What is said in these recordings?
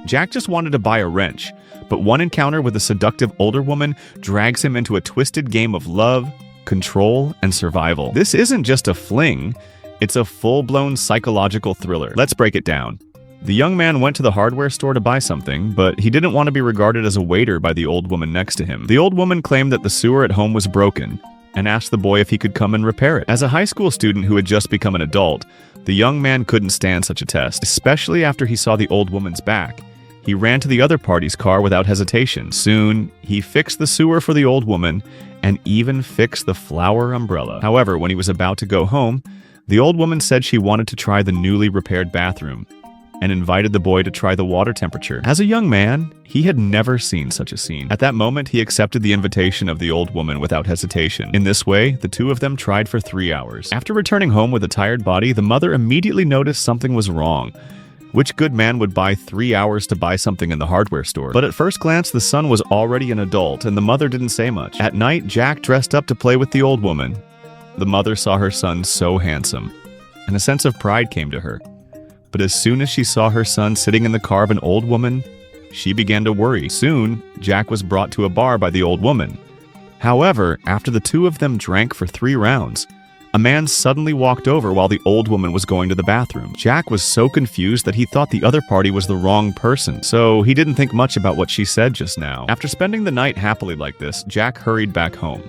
Jack just wanted to buy a wrench, but one encounter with a seductive older woman drags him into a twisted game of love, control, and survival. This isn't just a fling, it's a full-blown psychological thriller. Let's break it down. The young man went to the hardware store to buy something, but he didn't want to be regarded as a waiter by the old woman next to him. The old woman claimed that the sewer at home was broken and asked the boy if he could come and repair it. As a high school student who had just become an adult, the young man couldn't stand such a test, especially after he saw the old woman's back. He ran to the other party's car without hesitation. Soon, he fixed the sewer for the old woman and even fixed the flower umbrella. However, when he was about to go home, the old woman said she wanted to try the newly repaired bathroom and invited the boy to try the water temperature. As a young man, he had never seen such a scene. At that moment, he accepted the invitation of the old woman without hesitation. In this way, the two of them tried for 3 hours. After returning home with a tired body, the mother immediately noticed something was wrong. Which good man would buy 3 hours to buy something in the hardware store? But at first glance, the son was already an adult, and the mother didn't say much. At night, Jack dressed up to play with the old woman. The mother saw her son so handsome, and a sense of pride came to her. But as soon as she saw her son sitting in the car of an old woman, she began to worry. Soon, Jack was brought to a bar by the old woman. However, after the two of them drank for 3 rounds, a man suddenly walked over while the old woman was going to the bathroom. Jack was so confused that he thought the other party was the wrong person, so he didn't think much about what she said just now. After spending the night happily like this, Jack hurried back home.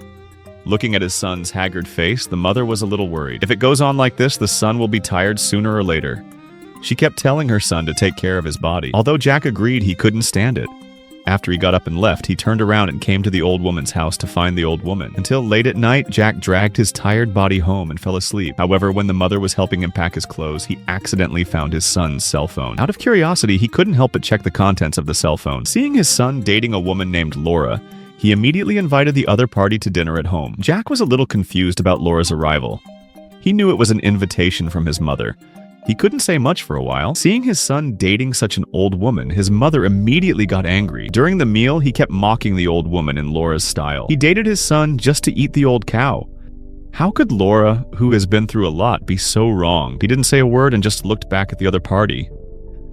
Looking at his son's haggard face, the mother was a little worried. If it goes on like this, the son will be tired sooner or later. She kept telling her son to take care of his body, although Jack agreed he couldn't stand it. After he got up and left, he turned around and came to the old woman's house to find the old woman. Until late at night, Jack dragged his tired body home and fell asleep. However, when the mother was helping him pack his clothes, he accidentally found his son's cell phone. Out of curiosity, he couldn't help but check the contents of the cell phone. Seeing his son dating a woman named Laura, he immediately invited the other party to dinner at home. Jack was a little confused about Laura's arrival. He knew it was an invitation from his mother. He couldn't say much for a while. Seeing his son dating such an old woman, his mother immediately got angry. During the meal, he kept mocking the old woman in Laura's style. He dated his son just to eat the old cow. How could Laura, who has been through a lot, be so wrong? He didn't say a word and just looked back at the other party.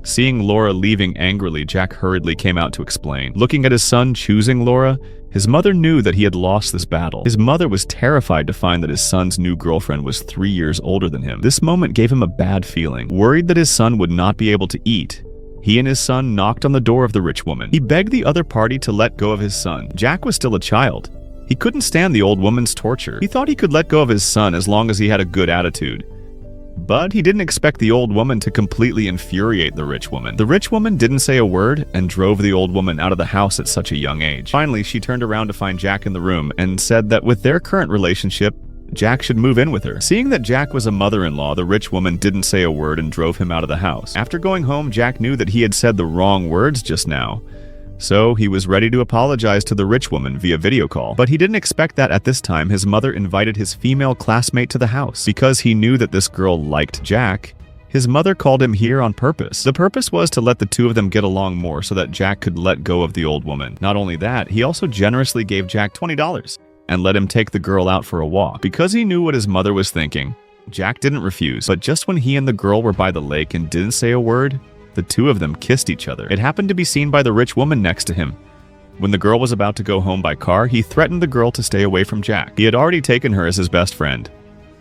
Seeing Laura leaving angrily, Jack hurriedly came out to explain. Looking at his son choosing Laura, his mother knew that he had lost this battle. His mother was terrified to find that his son's new girlfriend was 3 years older than him. This moment gave him a bad feeling. Worried that his son would not be able to eat, he and his son knocked on the door of the rich woman. He begged the other party to let go of his son. Jack was still a child. He couldn't stand the old woman's torture. He thought he could let go of his son as long as he had a good attitude. But he didn't expect the old woman to completely infuriate the rich woman. The rich woman didn't say a word and drove the old woman out of the house at such a young age. Finally, she turned around to find Jack in the room and said that with their current relationship, Jack should move in with her. Seeing that Jack was a mother-in-law, the rich woman didn't say a word and drove him out of the house. After going home, Jack knew that he had said the wrong words just now. So he was ready to apologize to the rich woman via video call. But he didn't expect that at this time his mother invited his female classmate to the house. Because he knew that this girl liked Jack, his mother called him here on purpose. The purpose was to let the two of them get along more so that Jack could let go of the old woman. Not only that, he also generously gave Jack $20 and let him take the girl out for a walk. Because he knew what his mother was thinking, Jack didn't refuse. But just when he and the girl were by the lake and didn't say a word, the two of them kissed each other. It happened to be seen by the rich woman next to him. When the girl was about to go home by car, he threatened the girl to stay away from Jack. He had already taken her as his best friend.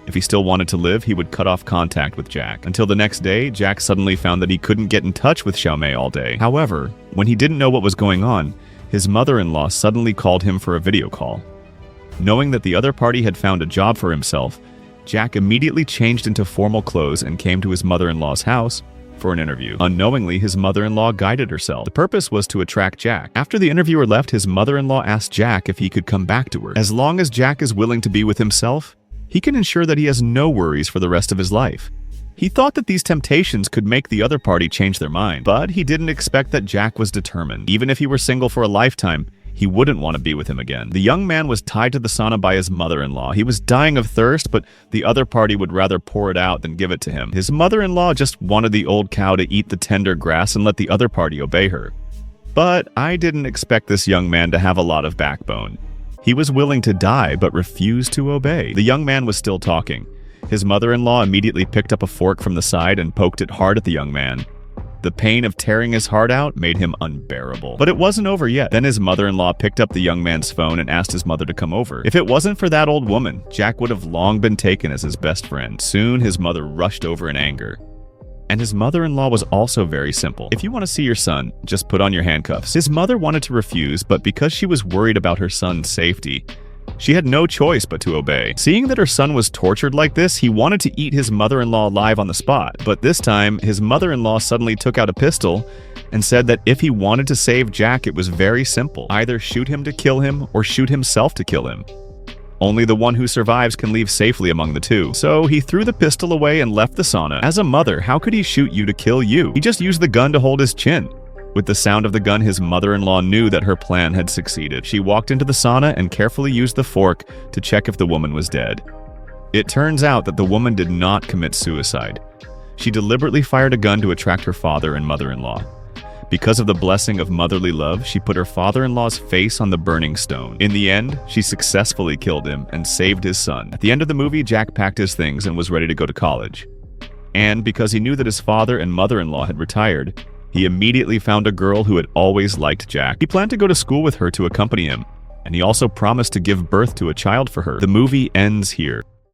If he still wanted to live, he would cut off contact with Jack. Until the next day, Jack suddenly found that he couldn't get in touch with Xiaomei all day. However, when he didn't know what was going on, his mother-in-law suddenly called him for a video call. Knowing that the other party had found a job for himself, Jack immediately changed into formal clothes and came to his mother-in-law's house for an interview. Unknowingly, his mother-in-law guided herself. The purpose was to attract Jack. After the interviewer left, his mother-in-law asked Jack if he could come back to her. As long as Jack is willing to be with himself, he can ensure that he has no worries for the rest of his life. He thought that these temptations could make the other party change their mind, but he didn't expect that Jack was determined. Even if he were single for a lifetime, he wouldn't want to be with him again. The young man was tied to the sauna by his mother-in-law. He was dying of thirst, but the other party would rather pour it out than give it to him. His mother-in-law just wanted the old cow to eat the tender grass and let the other party obey her. But I didn't expect this young man to have a lot of backbone. He was willing to die, but refused to obey. The young man was still talking. His mother-in-law immediately picked up a fork from the side and poked it hard at the young man. The pain of tearing his heart out made him unbearable. But it wasn't over yet. Then his mother-in-law picked up the young man's phone and asked his mother to come over. If it wasn't for that old woman, Jack would have long been taken as his best friend. Soon, his mother rushed over in anger. And his mother-in-law was also very simple. If you want to see your son, just put on your handcuffs. His mother wanted to refuse, but because she was worried about her son's safety, she had no choice but to obey. Seeing that her son was tortured like this, he wanted to eat his mother-in-law alive on the spot. But this time, his mother-in-law suddenly took out a pistol and said that if he wanted to save Jack, it was very simple. Either shoot him to kill him or shoot himself to kill him. Only the one who survives can leave safely among the two. So he threw the pistol away and left the sauna. As a mother, how could he shoot you to kill you? He just used the gun to hold his chin. With the sound of the gun, his mother-in-law knew that her plan had succeeded. She walked into the sauna and carefully used the fork to check if the woman was dead. It turns out that the woman did not commit suicide. She deliberately fired a gun to attract her father and mother-in-law. Because of the blessing of motherly love, she put her father-in-law's face on the burning stone. In the end, she successfully killed him and saved his son. At the end of the movie, Jack packed his things and was ready to go to college. And because he knew that his father and mother-in-law had retired, he immediately found a girl who had always liked Jack. He planned to go to school with her to accompany him, and he also promised to give birth to a child for her. The movie ends here.